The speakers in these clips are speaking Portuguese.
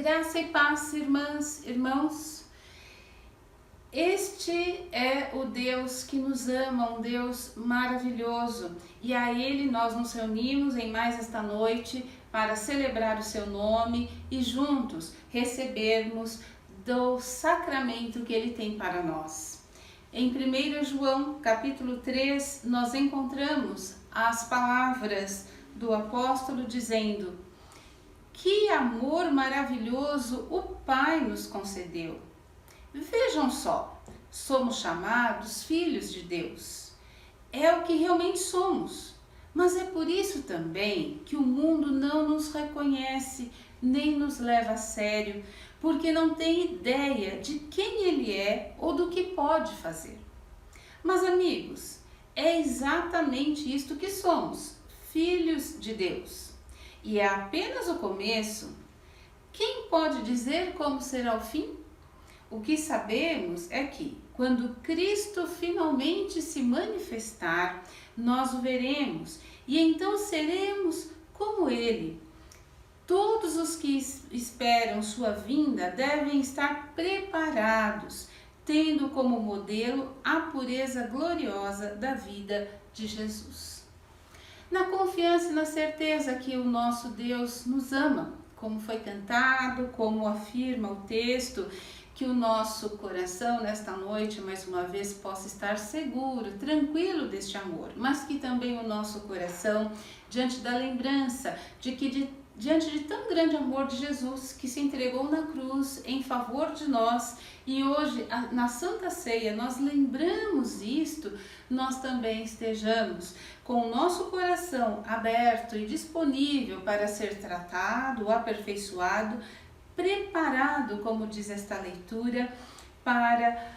Graça e paz, irmãs, irmãos. Este é o Deus que nos ama, um Deus maravilhoso. E a Ele nós nos reunimos em mais esta noite para celebrar o seu nome e juntos recebermos do sacramento que Ele tem para nós. Em 1 João, capítulo 3, nós encontramos as palavras do apóstolo dizendo: que amor maravilhoso o Pai nos concedeu. Vejam só, somos chamados filhos de Deus. É o que realmente somos. Mas é por isso também que o mundo não nos reconhece, nem nos leva a sério, porque não tem ideia de quem ele é ou do que pode fazer. Mas amigos, é exatamente isto que somos, filhos de Deus. E é apenas o começo. Quem pode dizer como será o fim? O que sabemos é que, quando Cristo finalmente se manifestar, nós o veremos e então seremos como Ele. Todos os que esperam sua vinda devem estar preparados, tendo como modelo a pureza gloriosa da vida de Jesus. Na confiança e na certeza que o nosso Deus nos ama, como foi cantado, como afirma o texto, que o nosso coração nesta noite, mais uma vez, possa estar seguro, tranquilo deste amor, mas que também o nosso coração, diante da lembrança de que diante de tão grande amor de Jesus, que se entregou na cruz em favor de nós, e hoje na Santa Ceia nós lembramos isto, nós também estejamos com o nosso coração aberto e disponível para ser tratado, aperfeiçoado, preparado, como diz esta leitura, para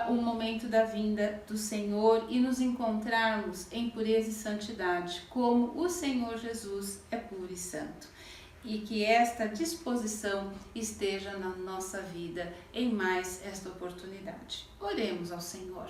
o momento da vinda do Senhor e nos encontrarmos em pureza e santidade, como o Senhor Jesus é puro e santo. E que esta disposição esteja na nossa vida em mais esta oportunidade. Oremos ao Senhor.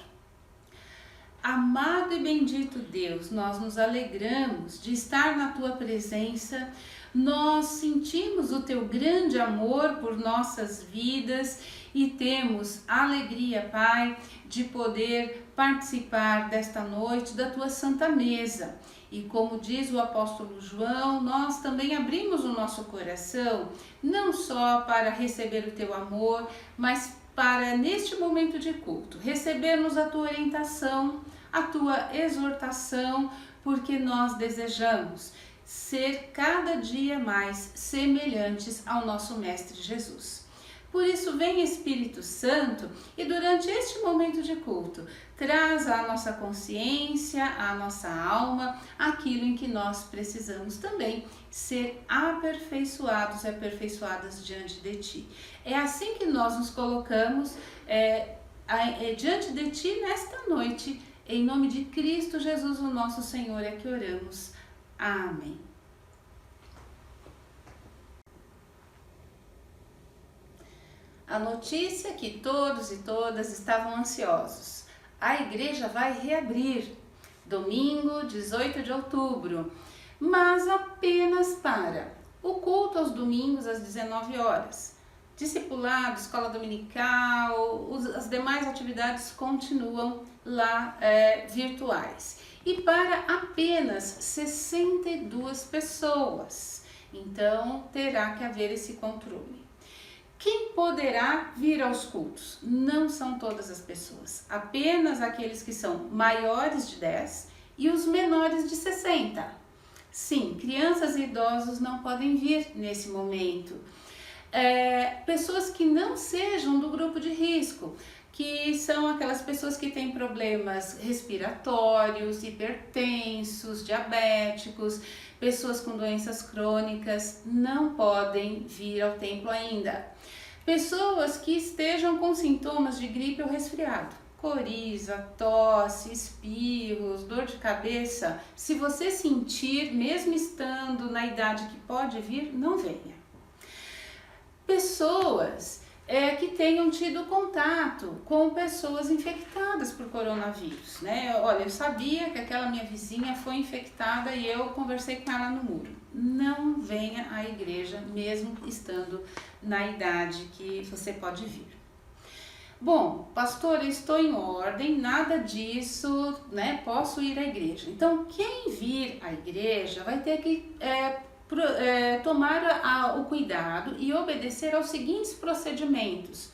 Amado e bendito Deus, nós nos alegramos de estar na Tua presença, nós sentimos o Teu grande amor por nossas vidas e temos alegria, Pai, de poder participar desta noite da Tua Santa Mesa. E como diz o apóstolo João, nós também abrimos o nosso coração, não só para receber o Teu amor, mas para, neste momento de culto, recebermos a Tua orientação, a Tua exortação, porque nós desejamos ser cada dia mais semelhantes ao nosso Mestre Jesus. Por isso, vem Espírito Santo e durante este momento de culto, traz à nossa consciência, à nossa alma, aquilo em que nós precisamos também ser aperfeiçoados e aperfeiçoadas diante de Ti. É assim que nós nos colocamos diante de Ti nesta noite, em nome de Cristo Jesus, o nosso Senhor, é que oramos. Amém. A notícia que todos e todas estavam ansiosos. A igreja vai reabrir, domingo 18 de outubro, mas apenas para o culto aos domingos às 19 horas. Discipulado, escola dominical, as demais atividades continuam lá virtuais. E para apenas 62 pessoas. Então, terá que haver esse controle. Quem poderá vir aos cultos? Não são todas as pessoas, apenas aqueles que são maiores de 10 e os menores de 60. Sim, crianças e idosos não podem vir nesse momento. Pessoas que não sejam do grupo de risco, que são aquelas pessoas que têm problemas respiratórios, hipertensos, diabéticos, pessoas com doenças crônicas, não podem vir ao templo ainda. Pessoas que estejam com sintomas de gripe ou resfriado, coriza, tosse, espirros, dor de cabeça, se você sentir, mesmo estando na idade que pode vir, não venha. Pessoas que tenham tido contato com pessoas infectadas por coronavírus, né? Olha, eu sabia que aquela minha vizinha foi infectada e eu conversei com ela no muro. Não venha à igreja, mesmo estando na idade que você pode vir. Bom, pastor, eu estou em ordem, nada disso, né? Posso ir à igreja. Então, quem vir à igreja vai ter que tomar o cuidado e obedecer aos seguintes procedimentos.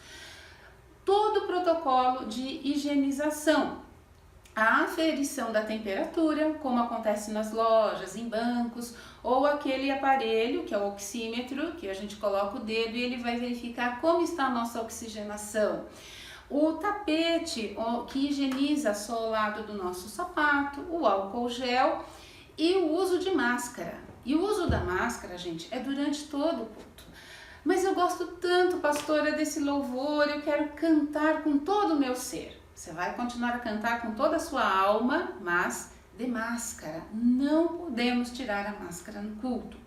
todo o protocolo de higienização. A aferição da temperatura, como acontece nas lojas, em bancos, ou aquele aparelho que é o oxímetro, que a gente coloca o dedo e ele vai verificar como está a nossa oxigenação. O tapete que higieniza só o lado do nosso sapato, o álcool gel e o uso de máscara. E o uso da máscara, gente, é durante todo o culto. Mas eu gosto tanto, pastora, desse louvor, eu quero cantar com todo o meu ser. Você vai continuar a cantar com toda a sua alma, mas de máscara. Não podemos tirar a máscara no culto.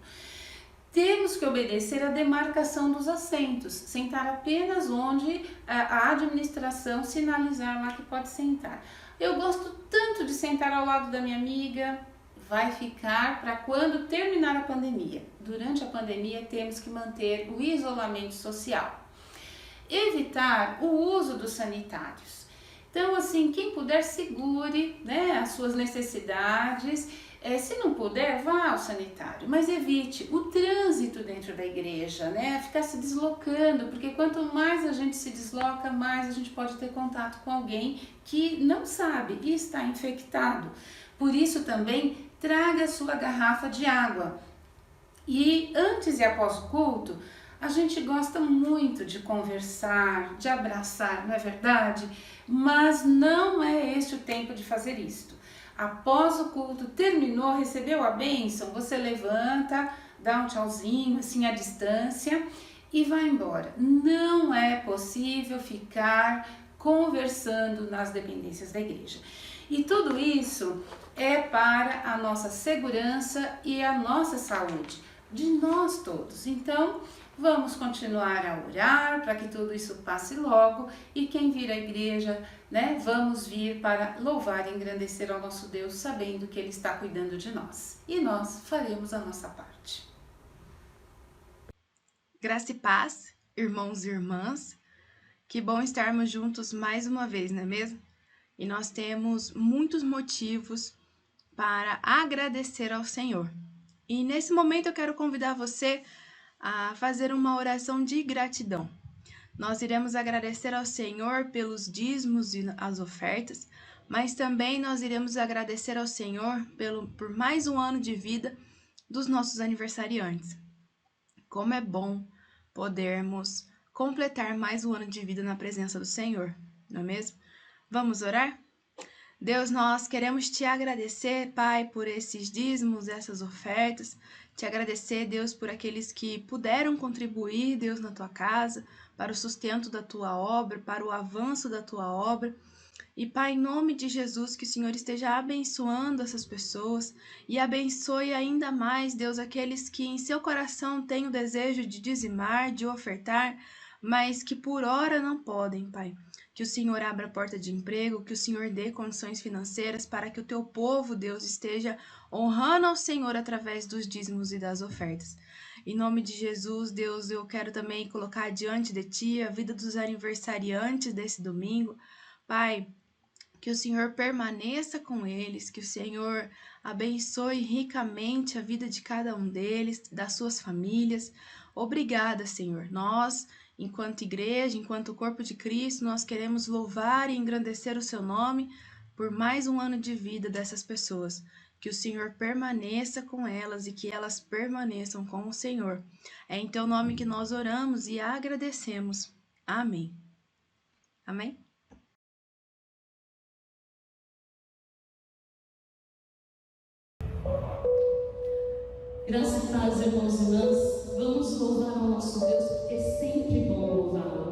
Temos que obedecer à demarcação dos assentos, sentar apenas onde a administração sinalizar lá que pode sentar. Eu gosto tanto de sentar ao lado da minha amiga, vai ficar para quando terminar a pandemia. Durante a pandemia temos que manter o isolamento social. Evitar o uso dos sanitários. Então, assim, quem puder, segure, né, as suas necessidades. Se não puder, vá ao sanitário, mas evite o trânsito dentro da igreja, né? Ficar se deslocando, porque quanto mais a gente se desloca, mais a gente pode ter contato com alguém que não sabe e está infectado. Por isso também, traga a sua garrafa de água. E antes e após o culto, a gente gosta muito de conversar, de abraçar, não é verdade? Mas não é este o tempo de fazer isto. Após o culto, terminou, recebeu a bênção, você levanta, dá um tchauzinho, assim, à distância e vai embora. Não é possível ficar conversando nas dependências da igreja. E tudo isso é para a nossa segurança e a nossa saúde, de nós todos. Então, vamos continuar a orar para que tudo isso passe logo e quem vir à igreja, né, vamos vir para louvar e engrandecer ao nosso Deus, sabendo que Ele está cuidando de nós. E nós faremos a nossa parte. Graça e paz, irmãos e irmãs. Que bom estarmos juntos mais uma vez, não é mesmo? E nós temos muitos motivos para agradecer ao Senhor. E nesse momento eu quero convidar você a fazer uma oração de gratidão. Nós iremos agradecer ao Senhor pelos dízimos e as ofertas, mas também nós iremos agradecer ao Senhor por mais um ano de vida dos nossos aniversariantes. Como é bom podermos completar mais um ano de vida na presença do Senhor, não é mesmo? Vamos orar? Deus, nós queremos te agradecer, Pai, por esses dízimos, essas ofertas. Te agradecer, Deus, por aqueles que puderam contribuir, Deus, na tua casa, para o sustento da tua obra, para o avanço da tua obra. E, Pai, em nome de Jesus, que o Senhor esteja abençoando essas pessoas e abençoe ainda mais, Deus, aqueles que em seu coração têm o desejo de dizimar, de ofertar, mas que por hora não podem, Pai. Que o Senhor abra a porta de emprego, que o Senhor dê condições financeiras para que o teu povo, Deus, esteja honrando ao Senhor através dos dízimos e das ofertas. Em nome de Jesus, Deus, eu quero também colocar diante de Ti a vida dos aniversariantes desse domingo. Pai, que o Senhor permaneça com eles, que o Senhor abençoe ricamente a vida de cada um deles, das suas famílias. Obrigada, Senhor. Nós, enquanto igreja, enquanto corpo de Cristo, nós queremos louvar e engrandecer o seu nome por mais um ano de vida dessas pessoas. Que o Senhor permaneça com elas e que elas permaneçam com o Senhor. É em teu nome que nós oramos e agradecemos. Amém. Amém? Graça e paz, irmãos e irmãs. Vamos louvar ao nosso Deus, porque é sempre bom louvá-lo.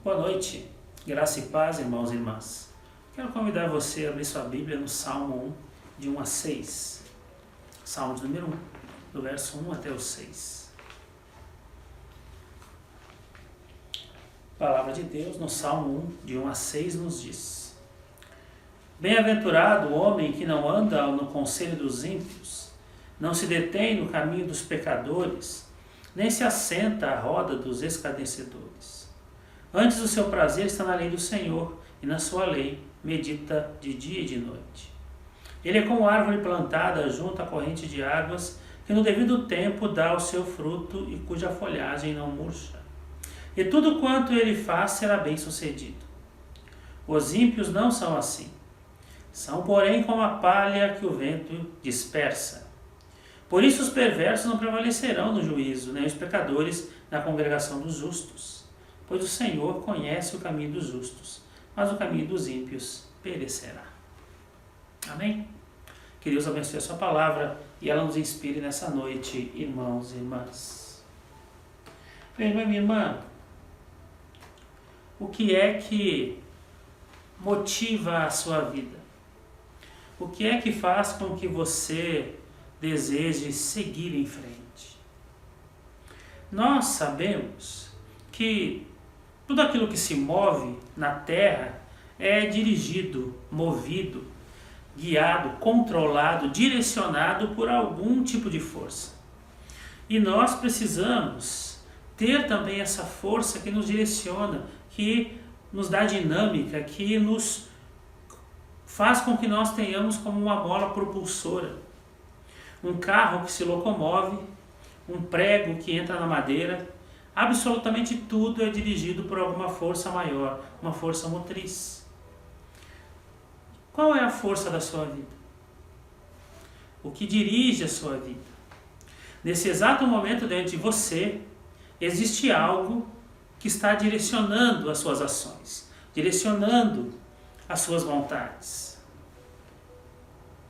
Boa noite, graça e paz, irmãos e irmãs. Quero convidar você a abrir sua Bíblia no Salmo 1, de 1 a 6. Salmo de número 1, do verso 1 até o 6. A palavra de Deus no Salmo 1, de 1 a 6, nos diz: Bem-aventurado o homem que não anda no conselho dos ímpios, não se detém no caminho dos pecadores, nem se assenta à roda dos escarnecedores. Antes o seu prazer está na lei do Senhor, e na sua lei medita de dia e de noite. Ele é como árvore plantada junto à corrente de águas, que no devido tempo dá o seu fruto e cuja folhagem não murcha. E tudo quanto ele faz será bem sucedido. Os ímpios não são assim. São, porém, como a palha que o vento dispersa. Por isso os perversos não prevalecerão no juízo, nem os pecadores na congregação dos justos. Pois o Senhor conhece o caminho dos justos, mas o caminho dos ímpios perecerá. Amém? Que Deus abençoe a sua palavra e ela nos inspire nessa noite, irmãos e irmãs. Meu irmão e minha irmã, o que é que motiva a sua vida? O que é que faz com que você deseje seguir em frente? Nós sabemos que tudo aquilo que se move na terra é dirigido, movido, guiado, controlado, direcionado por algum tipo de força. E nós precisamos ter também essa força que nos direciona, que nos dá dinâmica, que nos faz com que nós tenhamos como uma mola propulsora. Um carro que se locomove, um prego que entra na madeira. Absolutamente tudo é dirigido por alguma força maior, uma força motriz. Qual é a força da sua vida? O que dirige a sua vida? Nesse exato momento dentro de você, existe algo que está direcionando as suas ações, direcionando as suas vontades.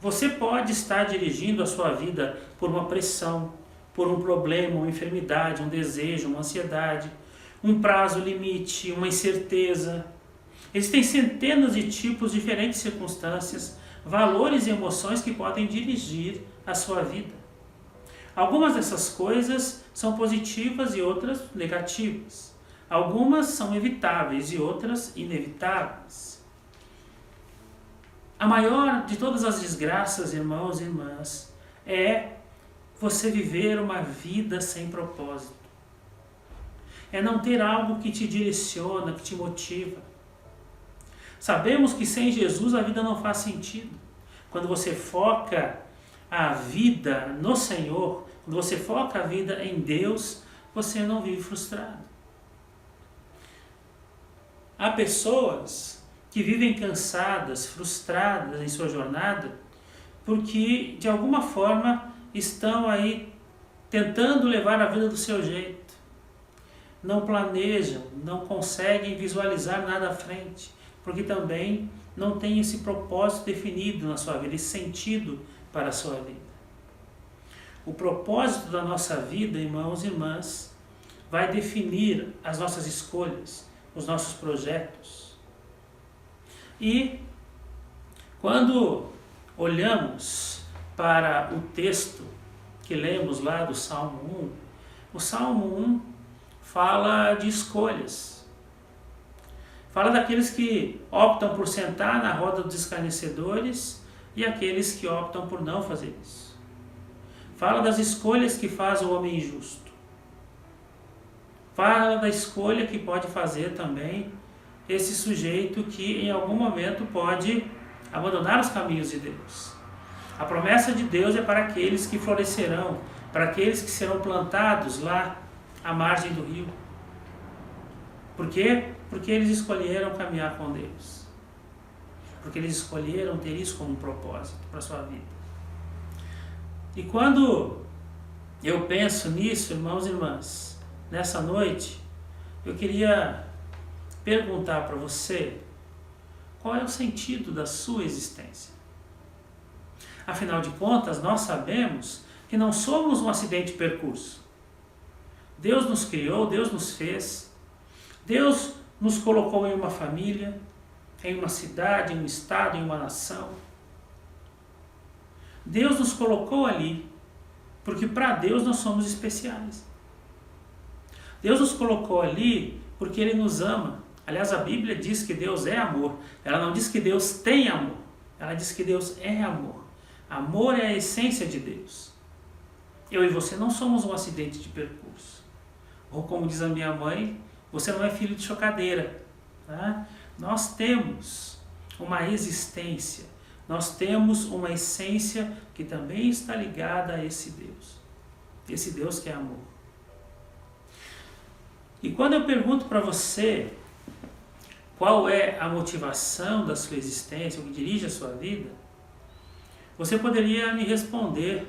Você pode estar dirigindo a sua vida por uma pressão, por um problema, uma enfermidade, um desejo, uma ansiedade, um prazo limite, uma incerteza. Existem centenas de tipos, diferentes circunstâncias, valores e emoções que podem dirigir a sua vida. Algumas dessas coisas são positivas e outras negativas. Algumas são evitáveis e outras inevitáveis. A maior de todas as desgraças, irmãos e irmãs, é você viver uma vida sem propósito. É não ter algo que te direciona, que te motiva. Sabemos que sem Jesus a vida não faz sentido. Quando você foca a vida no Senhor, quando você foca a vida em Deus, você não vive frustrado. Há pessoas que vivem cansadas, frustradas em sua jornada, porque de alguma forma estão aí tentando levar a vida do seu jeito. Não planejam, não conseguem visualizar nada à frente, porque também não tem esse propósito definido na sua vida, esse sentido para a sua vida. O propósito da nossa vida, irmãos e irmãs, vai definir as nossas escolhas, os nossos projetos. E quando olhamos para o texto que lemos lá do Salmo 1, o Salmo 1 fala de escolhas. Fala daqueles que optam por sentar na roda dos escarnecedores e aqueles que optam por não fazer isso. Fala das escolhas que faz o homem injusto. Fala da escolha que pode fazer também esse sujeito que em algum momento pode abandonar os caminhos de Deus. A promessa de Deus é para aqueles que florescerão, para aqueles que serão plantados lá à margem do rio. Por quê? Porque eles escolheram caminhar com Deus. Porque eles escolheram ter isso como um propósito para a sua vida. E quando eu penso nisso, irmãos e irmãs, nessa noite, eu queria perguntar para você qual é o sentido da sua existência. Afinal de contas, nós sabemos que não somos um acidente de percurso. Deus nos criou, Deus nos fez. Deus nos colocou em uma família, em uma cidade, em um estado, em uma nação. Deus nos colocou ali, porque para Deus nós somos especiais. Deus nos colocou ali porque Ele nos ama. Aliás, a Bíblia diz que Deus é amor. Ela não diz que Deus tem amor. Ela diz que Deus é amor. Amor é a essência de Deus. Eu e você não somos um acidente de percurso. Ou como diz a minha mãe, você não é filho de chocadeira. Tá? Nós temos uma existência. Nós temos uma essência que também está ligada a esse Deus. Esse Deus que é amor. E quando eu pergunto para você qual é a motivação da sua existência, o que dirige a sua vida, você poderia me responder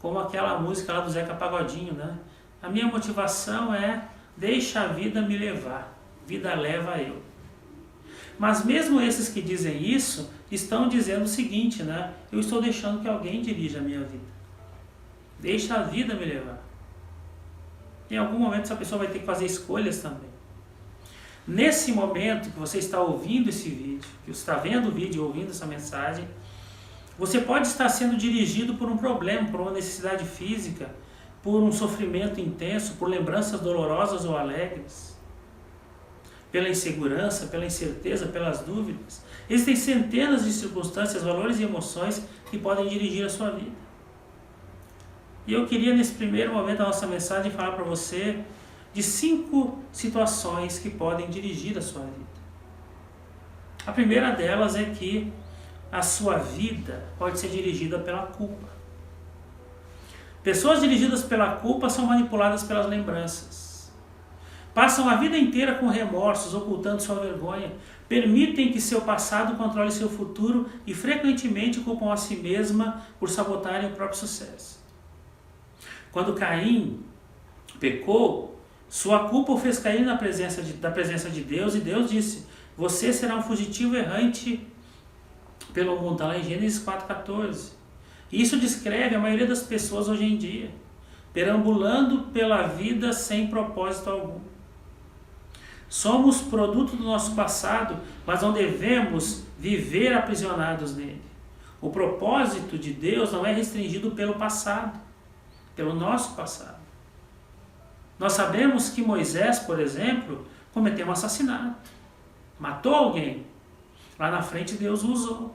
como aquela música lá do Zeca Pagodinho, né? A minha motivação é deixa a vida me levar, vida leva eu. Mas mesmo esses que dizem isso, estão dizendo o seguinte, né? Eu estou deixando que alguém dirija a minha vida. Deixa a vida me levar. Em algum momento essa pessoa vai ter que fazer escolhas também. Nesse momento que você está ouvindo esse vídeo, que você está vendo o vídeo e ouvindo essa mensagem, você pode estar sendo dirigido por um problema, por uma necessidade física, por um sofrimento intenso, por lembranças dolorosas ou alegres, pela insegurança, pela incerteza, pelas dúvidas. Existem centenas de circunstâncias, valores e emoções que podem dirigir a sua vida. E eu queria, nesse primeiro momento da nossa mensagem, falar para você de 5 situações que podem dirigir a sua vida. A primeira delas é que a sua vida pode ser dirigida pela culpa. Pessoas dirigidas pela culpa são manipuladas pelas lembranças. Passam a vida inteira com remorsos, ocultando sua vergonha. Permitem que seu passado controle seu futuro e frequentemente culpam a si mesma por sabotarem o próprio sucesso. Quando Caim pecou, sua culpa o fez cair da presença de Deus, e Deus disse: você será um fugitivo errante pelo mundo. Está lá em Gênesis 4,14. Isso descreve a maioria das pessoas hoje em dia, perambulando pela vida sem propósito algum. Somos produto do nosso passado, mas não devemos viver aprisionados nele. O propósito de Deus não é restringido pelo passado, pelo nosso passado. Nós sabemos que Moisés, por exemplo, cometeu um assassinato, matou alguém. Lá na frente Deus o usou.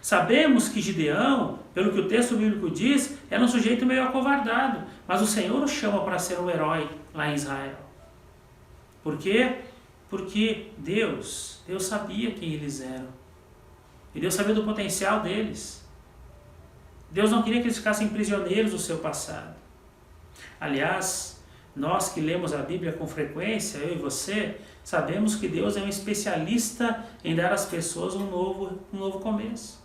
Sabemos que Gideão, pelo que o texto bíblico diz, era um sujeito meio acovardado, mas o Senhor o chama para ser um herói lá em Israel. Por quê? Porque Deus sabia quem eles eram. E Deus sabia do potencial deles. Deus não queria que eles ficassem prisioneiros do seu passado. Aliás, nós que lemos a Bíblia com frequência, eu e você, sabemos que Deus é um especialista em dar às pessoas um novo começo.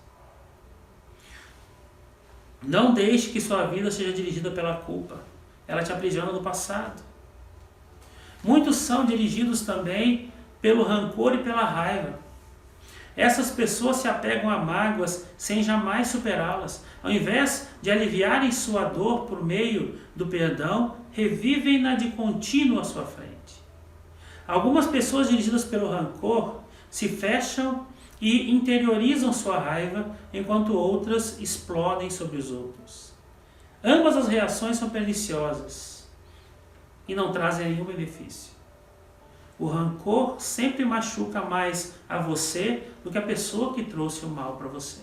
Não deixe que sua vida seja dirigida pela culpa. Ela te aprisiona no passado. Muitos são dirigidos também pelo rancor e pela raiva. Essas pessoas se apegam a mágoas sem jamais superá-las. Ao invés de aliviarem sua dor por meio do perdão, revivem-na de contínuo à sua frente. Algumas pessoas dirigidas pelo rancor se fecham e interiorizam sua raiva, enquanto outras explodem sobre os outros. Ambas as reações são perniciosas e não trazem nenhum benefício. O rancor sempre machuca mais a você do que a pessoa que trouxe o mal para você.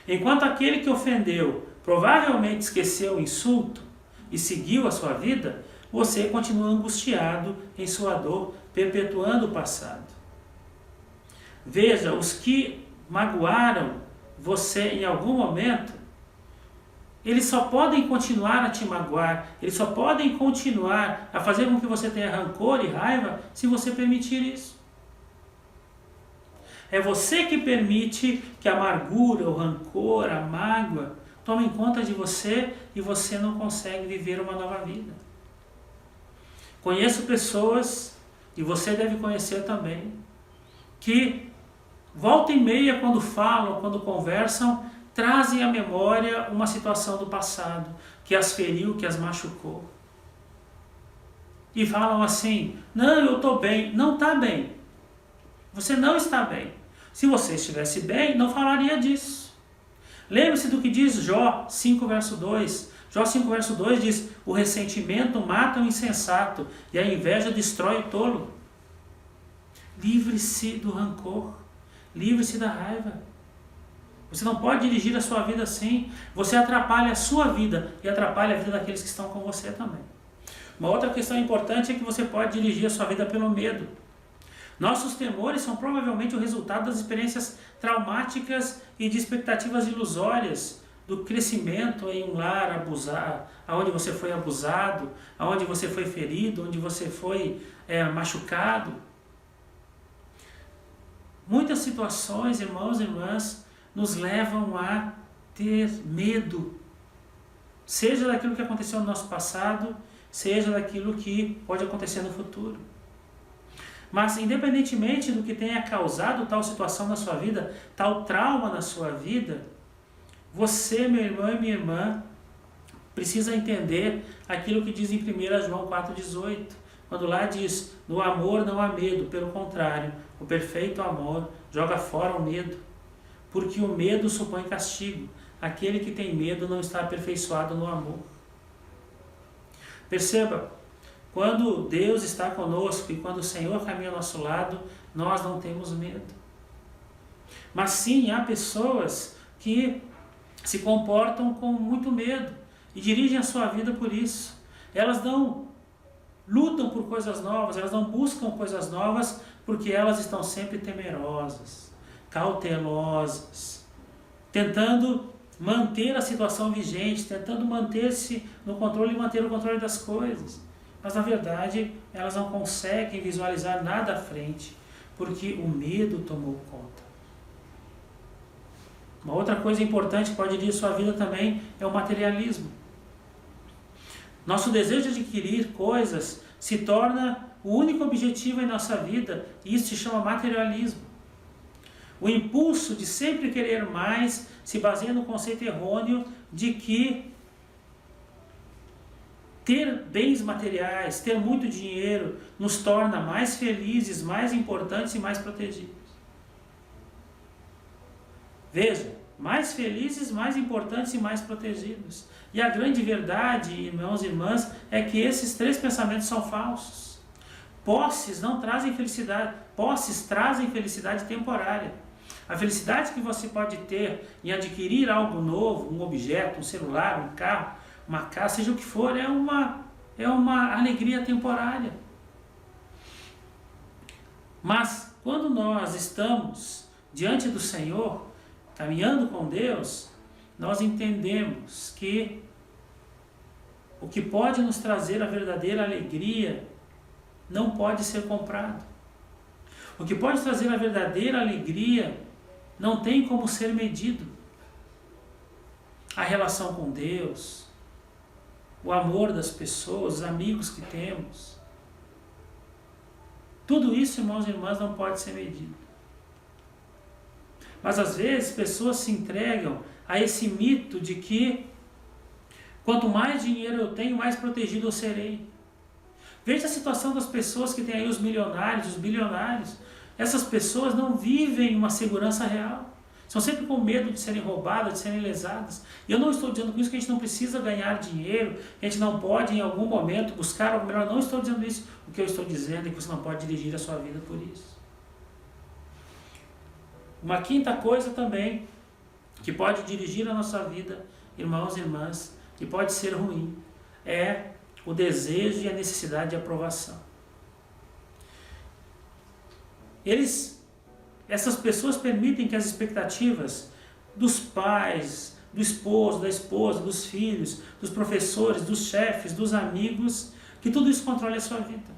Enquanto aquele que ofendeu provavelmente esqueceu o insulto e seguiu a sua vida, você continua angustiado em sua dor, perpetuando o passado. Veja, os que magoaram você em algum momento, eles só podem continuar a te magoar, eles só podem continuar a fazer com que você tenha rancor e raiva se você permitir isso. É você que permite que a amargura, o rancor, a mágoa tomem conta de você e você não consegue viver uma nova vida. Conheço pessoas, e você deve conhecer também, que volta e meia, quando falam, quando conversam, trazem à memória uma situação do passado que as feriu, que as machucou. e falam assim: não, eu estou bem. Não está bem. Você não está bem. Se você estivesse bem, não falaria disso. Lembre-se do que diz Jó 5, verso 2. Jó 5, verso 2 diz: o ressentimento mata o insensato e a inveja destrói o tolo. Livre-se do rancor. Livre-se da raiva. Você não pode dirigir a sua vida assim. Você atrapalha a sua vida e atrapalha a vida daqueles que estão com você também. Uma outra questão importante é que você pode dirigir a sua vida pelo medo. Nossos temores são provavelmente o resultado das experiências traumáticas e de expectativas ilusórias do crescimento em um lar abusado, onde você foi abusado, onde você foi ferido, onde você foi machucado. Muitas situações, irmãos e irmãs, nos levam a ter medo, seja daquilo que aconteceu no nosso passado, seja daquilo que pode acontecer no futuro. Mas, independentemente do que tenha causado tal situação na sua vida, tal trauma na sua vida, você, meu irmão e minha irmã, precisa entender aquilo que diz em 1 João 4,18, quando lá diz: no amor não há medo, pelo contrário, o perfeito amor joga fora o medo, porque o medo supõe castigo. Aquele que tem medo não está aperfeiçoado no amor. Perceba, quando Deus está conosco e quando o Senhor caminha ao nosso lado, nós não temos medo. Mas sim, há pessoas que se comportam com muito medo e dirigem a sua vida por isso. Elas não lutam por coisas novas, elas não buscam coisas novas porque elas estão sempre temerosas, cautelosas, tentando manter a situação vigente, tentando manter-se no controle e manter o controle das coisas. Mas na verdade elas não conseguem visualizar nada à frente, porque o medo tomou conta. Uma outra coisa importante que pode dirigir sua vida também é o materialismo. Nosso desejo de adquirir coisas se torna o único objetivo em nossa vida, e isso se chama materialismo. O impulso de sempre querer mais se baseia no conceito errôneo de que ter bens materiais, ter muito dinheiro, nos torna mais felizes, mais importantes e mais protegidos. Veja, mais felizes, mais importantes e mais protegidos. E a grande verdade, irmãos e irmãs, é que esses três pensamentos são falsos. Posses não trazem felicidade, posses trazem felicidade temporária. A felicidade que você pode ter em adquirir algo novo, um objeto, um celular, um carro, uma casa, seja o que for, é uma alegria temporária. Mas quando nós estamos diante do Senhor, caminhando com Deus, nós entendemos que o que pode nos trazer a verdadeira alegria não pode ser comprado. O que pode trazer a verdadeira alegria não tem como ser medido. A relação com Deus, o amor das pessoas, os amigos que temos, tudo isso, irmãos e irmãs, não pode ser medido. Mas às vezes pessoas se entregam a esse mito de que quanto mais dinheiro eu tenho, mais protegido eu serei. Veja a situação das pessoas que têm aí os milionários, os bilionários. Essas pessoas não vivem uma segurança real. São sempre com medo de serem roubadas, de serem lesadas. E eu não estou dizendo com isso que a gente não precisa ganhar dinheiro, que a gente não pode em algum momento buscar algo melhor. Eu não estou dizendo isso. O que eu estou dizendo é que você não pode dirigir a sua vida por isso. Uma quinta coisa também que pode dirigir a nossa vida, irmãos e irmãs, que pode ser ruim, é o desejo e a necessidade de aprovação. Essas pessoas permitem que as expectativas dos pais, do esposo, da esposa, dos filhos, dos professores, dos chefes, dos amigos, que tudo isso controle a sua vida.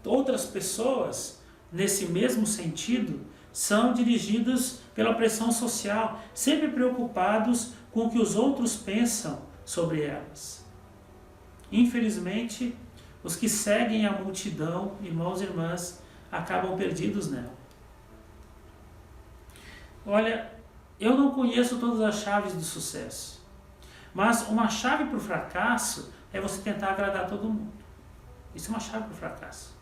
Outras pessoas, nesse mesmo sentido, são dirigidos pela pressão social, sempre preocupados com o que os outros pensam sobre elas. Infelizmente, os que seguem a multidão, irmãos e irmãs, acabam perdidos nela. Olha, eu não conheço todas as chaves do sucesso, Mas uma chave para o fracasso é você tentar agradar todo mundo. Isso é uma chave para o fracasso.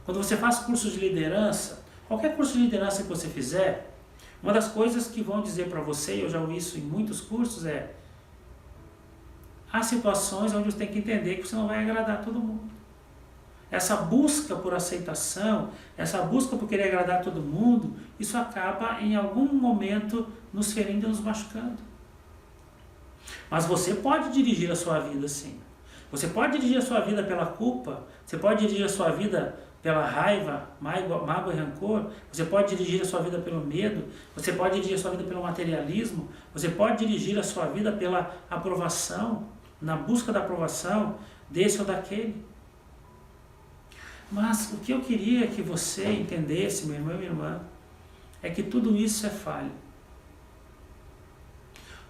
Quando você faz curso de liderança, qualquer curso de liderança que você fizer, uma das coisas que vão dizer para você, eu já ouvi isso em muitos cursos, há situações onde você tem que entender que você não vai agradar todo mundo. Essa busca por aceitação, essa busca por querer agradar todo mundo, isso acaba em algum momento nos ferindo e nos machucando. Mas você pode dirigir a sua vida sim. Você pode dirigir a sua vida pela culpa, você pode dirigir a sua vida pela raiva, mágoa e rancor, você pode dirigir a sua vida pelo medo, você pode dirigir a sua vida pelo materialismo, você pode dirigir a sua vida pela aprovação, na busca da aprovação desse ou daquele. Mas o que eu queria que você entendesse, meu irmão e minha irmã, é que tudo isso é falho.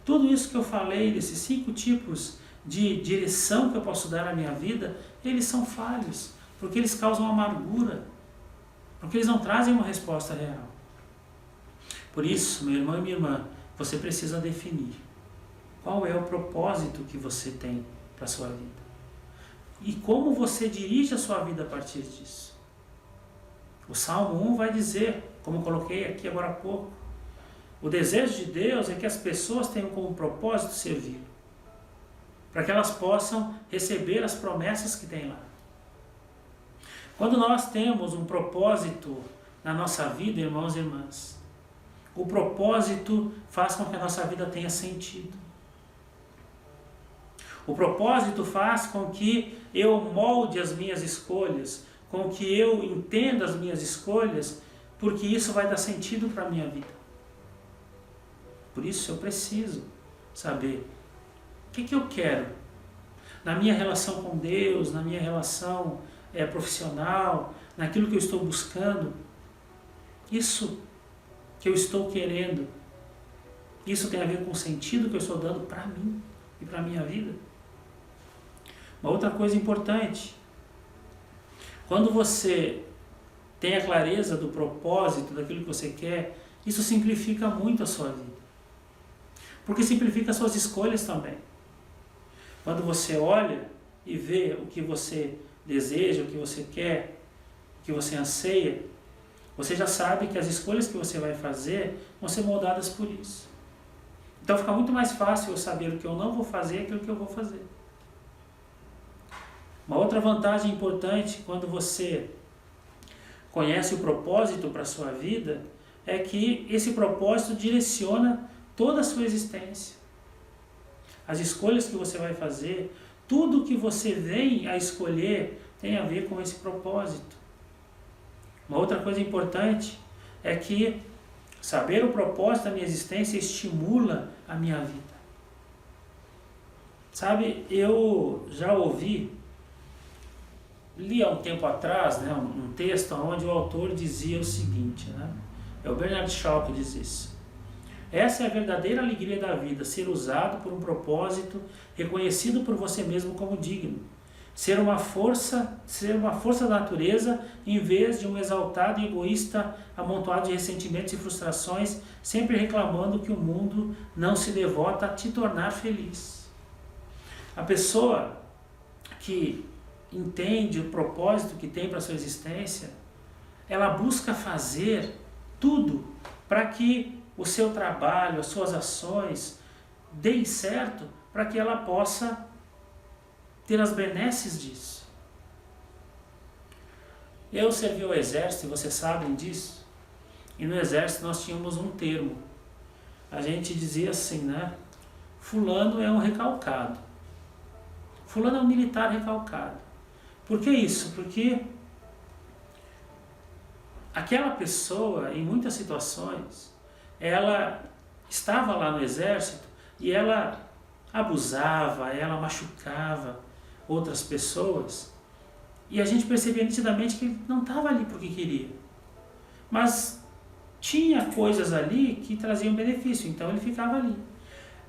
Tudo isso que eu falei, desses 5 tipos de direção que eu posso dar à minha vida, eles são falhos, porque eles causam amargura, porque eles não trazem uma resposta real. Por isso, meu irmão e minha irmã, você precisa definir qual é o propósito que você tem para a sua vida. E como você dirige a sua vida a partir disso. O Salmo 1 vai dizer, como eu coloquei aqui agora há pouco, o desejo de Deus é que as pessoas tenham como propósito servir, para que elas possam receber as promessas que tem lá. Quando nós temos um propósito na nossa vida, irmãos e irmãs, o propósito faz com que a nossa vida tenha sentido. O propósito faz com que eu molde as minhas escolhas, com que eu entenda as minhas escolhas, porque isso vai dar sentido para a minha vida. Por isso eu preciso saber o que eu quero na minha relação com Deus, na minha relação profissional, naquilo que eu estou buscando. Isso que eu estou querendo, isso tem a ver com o sentido que eu estou dando para mim e para a minha vida. Uma outra coisa importante, quando você tem a clareza do propósito, daquilo que você quer, isso simplifica muito a sua vida. Porque simplifica as suas escolhas também. Quando você olha e vê o que você deseja, o que você quer, o que você anseia, você já sabe que as escolhas que você vai fazer vão ser moldadas por isso. Então fica muito mais fácil eu saber o que eu não vou fazer e aquilo que eu vou fazer. Uma outra vantagem importante quando você conhece o propósito para a sua vida é que esse propósito direciona toda a sua existência. As escolhas que você vai fazer, tudo que você vem a escolher tem a ver com esse propósito. Uma outra coisa importante é que saber o propósito da minha existência estimula a minha vida. Sabe, eu já li há um tempo atrás, um texto onde o autor dizia o seguinte, é o Bernard Shaw que diz isso. Essa é a verdadeira alegria da vida, ser usado por um propósito, reconhecido por você mesmo como digno. Ser uma força da natureza, em vez de um exaltado e egoísta amontoado de ressentimentos e frustrações, sempre reclamando que o mundo não se devota a te tornar feliz. A pessoa que entende o propósito que tem para a sua existência, ela busca fazer tudo para que o seu trabalho, as suas ações deem certo, para que ela possa ter as benesses disso. Eu servi ao exército, e vocês sabem disso, e no exército nós tínhamos um termo. A gente dizia assim, fulano é um recalcado. Fulano é um militar recalcado. Por que isso? Porque aquela pessoa, em muitas situações, ela estava lá no exército e ela abusava, ela machucava outras pessoas, e a gente percebia nitidamente que ele não estava ali porque queria, mas tinha coisas ali que traziam benefício, então ele ficava ali.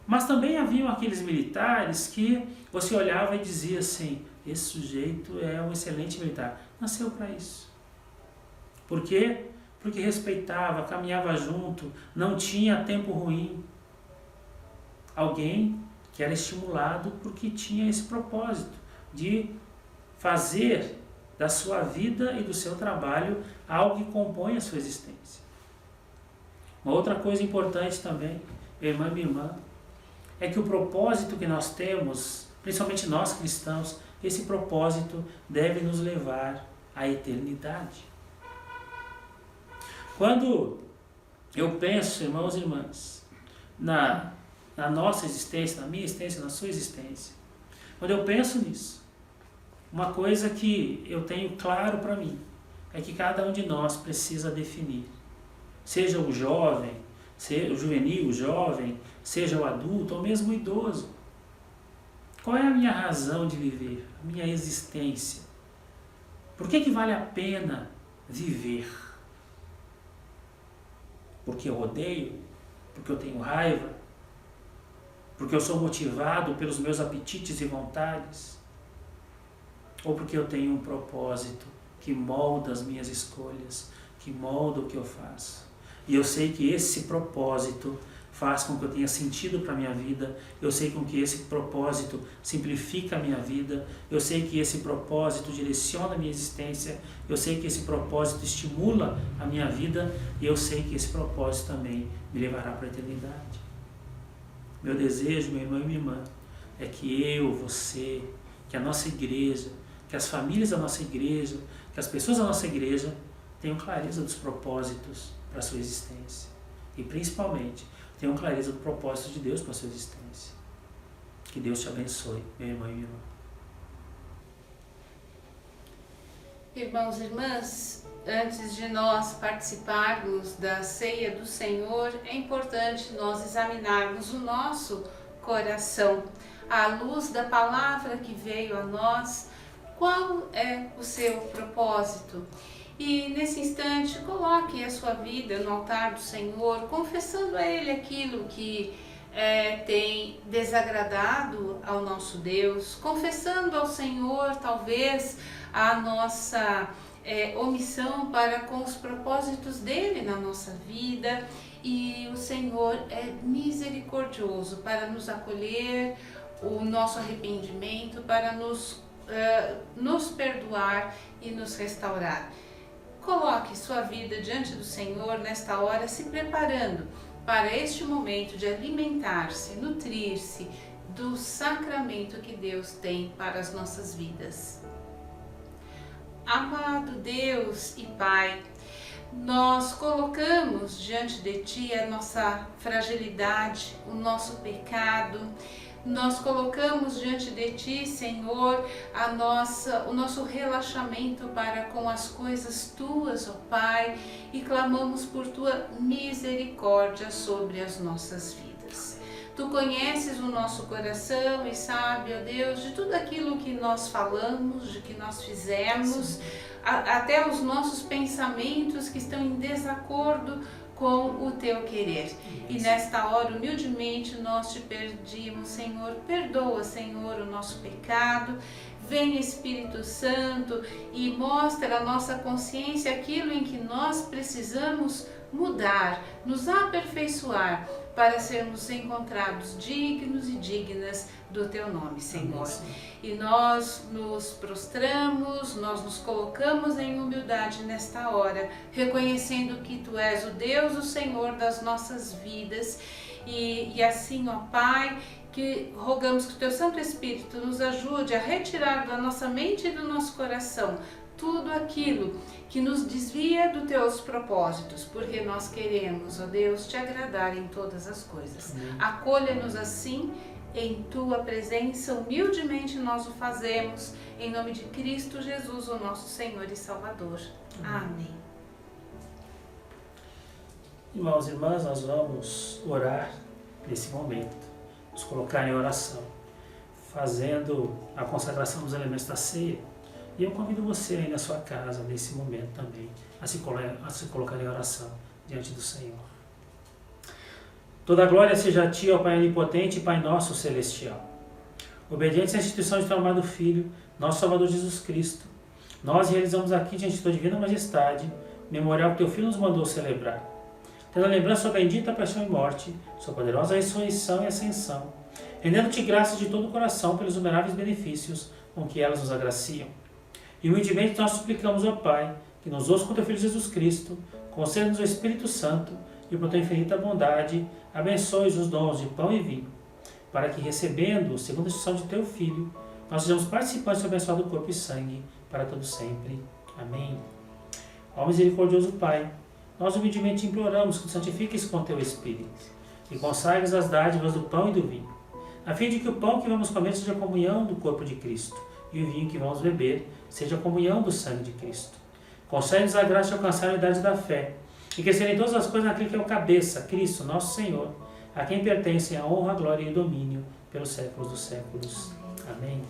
Mas também haviam aqueles militares que você olhava e dizia assim, esse sujeito é um excelente militar, nasceu para isso. Por quê? Porque respeitava, caminhava junto, não tinha tempo ruim. Alguém que era estimulado porque tinha esse propósito de fazer da sua vida e do seu trabalho algo que compõe a sua existência. Uma outra coisa importante também, meu irmão e minha irmã, é que o propósito que nós temos, principalmente nós cristãos, esse propósito deve nos levar à eternidade. Quando eu penso, irmãos e irmãs, na nossa existência, na minha existência, na sua existência, quando eu penso nisso, uma coisa que eu tenho claro para mim é que cada um de nós precisa definir. Seja o jovem, seja o juvenil, o jovem, seja o adulto ou mesmo o idoso. Qual é a minha razão de viver? A minha existência? Por que vale a pena viver? Porque eu odeio? Porque eu tenho raiva? Porque eu sou motivado pelos meus apetites e vontades? Ou porque eu tenho um propósito que molda as minhas escolhas, que molda o que eu faço? E eu sei que esse propósito faz com que eu tenha sentido para a minha vida, eu sei com que esse propósito simplifica a minha vida, eu sei que esse propósito direciona a minha existência, eu sei que esse propósito estimula a minha vida e eu sei que esse propósito também me levará para a eternidade. Meu desejo, meu irmão e minha irmã, é que eu, você, que a nossa igreja, que as famílias da nossa igreja, que as pessoas da nossa igreja tenham clareza dos propósitos para a sua existência e principalmente tenham clareza do propósito de Deus para a sua existência. Que Deus te abençoe, meu irmão e minha irmã. Irmãos e irmãs, antes de nós participarmos da ceia do Senhor, é importante nós examinarmos o nosso coração. À luz da palavra que veio a nós, qual é o seu propósito? E nesse instante, coloque a sua vida no altar do Senhor, confessando a Ele aquilo que tem desagradado ao nosso Deus, confessando ao Senhor, talvez, a nossa omissão para com os propósitos dEle na nossa vida. E o Senhor é misericordioso para nos acolher o nosso arrependimento, para nos perdoar e nos restaurar. Coloque sua vida diante do Senhor nesta hora, se preparando para este momento de alimentar-se, nutrir-se do sacramento que Deus tem para as nossas vidas. Amado Deus e Pai, nós colocamos diante de Ti a nossa fragilidade, o nosso pecado. Nós colocamos diante de Ti, Senhor, o nosso relaxamento para com as coisas Tuas, ó Pai, e clamamos por Tua misericórdia sobre as nossas vidas. Tu conheces o nosso coração e sabe, ó Deus, de tudo aquilo que nós falamos, de que nós fizemos, até os nossos pensamentos que estão em desacordo com o Teu querer. E nesta hora, humildemente, nós Te pedimos, Senhor, perdoa, Senhor, o nosso pecado. Vem, Espírito Santo, e mostra à nossa consciência aquilo em que nós precisamos mudar, nos aperfeiçoar, para sermos encontrados dignos e dignas do Teu nome, Senhor. E nós nos prostramos, nós nos colocamos em humildade nesta hora, reconhecendo que Tu és o Deus, o Senhor das nossas vidas. E assim, ó Pai, que rogamos que o Teu Santo Espírito nos ajude a retirar da nossa mente e do nosso coração tudo aquilo que nos desvia dos Teus propósitos, porque nós queremos, ó Deus, Te agradar em todas as coisas. Acolha-nos assim, em Tua presença, humildemente nós o fazemos, em nome de Cristo Jesus, o nosso Senhor e Salvador. Amém. Irmãos e irmãs, nós vamos orar nesse momento, nos colocar em oração, fazendo a consagração dos elementos da ceia. E eu convido você aí na sua casa, nesse momento também, a se colocar em oração diante do Senhor. Toda glória seja a Ti, ó Pai onipotente e Pai nosso celestial. Obedientes à instituição de Teu amado Filho, nosso Salvador Jesus Cristo, nós realizamos aqui diante de Tua divina majestade, o memorial que Teu Filho nos mandou celebrar. Tendo a lembrança sua bendita paixão e morte, sua poderosa ressurreição e ascensão, rendendo-te graças de todo o coração pelos inumeráveis benefícios com que elas nos agraciam. E humildemente nós suplicamos ao Pai, que nos ouça com teu Filho Jesus Cristo, conceda-nos o Espírito Santo e por tua infinita bondade, abençoe os dons de pão e vinho, para que, recebendo, segundo a instrução de teu Filho, nós sejamos participantes do abençoado corpo e sangue, para todo sempre. Amém. Ó misericordioso Pai, nós humildemente imploramos que te santifiques com teu Espírito e consagres as dádivas do pão e do vinho, a fim de que o pão que vamos comer seja a comunhão do corpo de Cristo e o vinho que vamos beber seja a comunhão do sangue de Cristo. Concede-nos a graça de alcançar a unidade da fé e crescer em todas as coisas naquele que é o cabeça, Cristo, nosso Senhor, a quem pertencem a honra, a glória e o domínio pelos séculos dos séculos. Amém.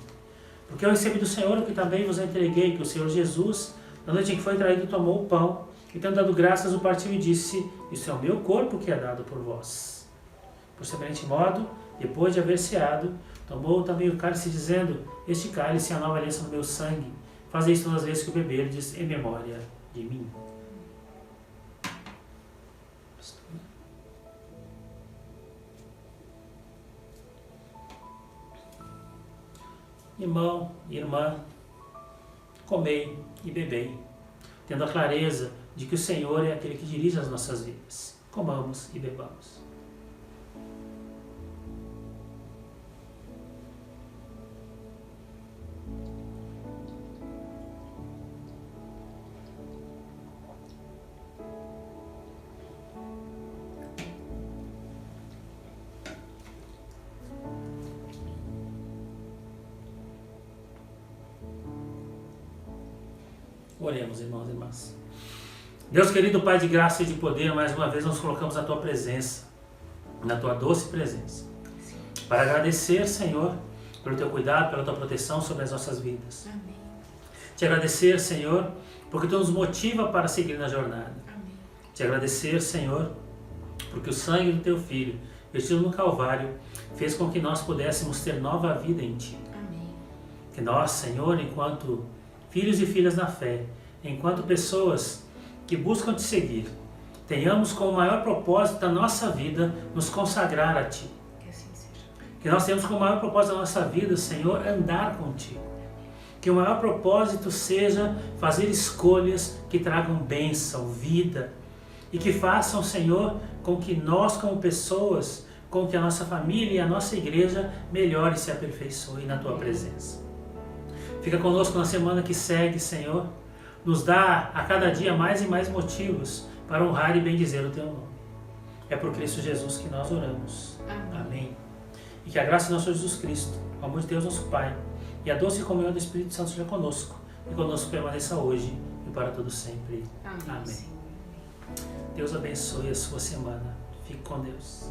Porque eu recebi do Senhor o que também vos entreguei, que o Senhor Jesus, na noite em que foi traído, tomou o pão e, tendo dado graças, o partiu e disse: isso é o meu corpo que é dado por vós. Por semelhante modo, depois de haver ceado, tomou também o cálice, dizendo: este cálice é a nova aliança no meu sangue. Fazei isso todas as vezes que o beberdes em memória de mim. Irmão e irmã, comei e bebei, tendo a clareza de que o Senhor é aquele que dirige as nossas vidas. Comamos e bebamos. Oremos, irmãos e irmãs. Deus querido, Pai de graça e de poder, mais uma vez nos colocamos na Tua presença, na Tua doce presença, para agradecer, Senhor, pelo Teu cuidado, pela Tua proteção sobre as nossas vidas. Amém. Te agradecer, Senhor, porque Tu nos motiva para seguir na jornada. Amém. Te agradecer, Senhor, porque o sangue do Teu Filho, vertido no Calvário, fez com que nós pudéssemos ter nova vida em Ti. Amém. Que nós, Senhor, enquanto filhos e filhas na fé, enquanto pessoas que buscam Te seguir, tenhamos como maior propósito da nossa vida nos consagrar a Ti. Que assim seja. Que nós tenhamos como maior propósito da nossa vida, Senhor, andar contigo. Que o maior propósito seja fazer escolhas que tragam bênção, vida, e que façam, Senhor, com que nós como pessoas, com que a nossa família e a nossa igreja melhore e se aperfeiçoe na Tua presença. Fica conosco na semana que segue, Senhor. Nos dá a cada dia mais e mais motivos para honrar e bendizer o Teu nome. É por Cristo Jesus que nós oramos. Amém. Amém. E que a graça de nosso Jesus Cristo, o amor de Deus nosso Pai, e a doce comunhão do Espírito Santo seja conosco, e conosco permaneça hoje e para todo sempre. Amém. Amém. Senhor. Deus abençoe a sua semana. Fique com Deus.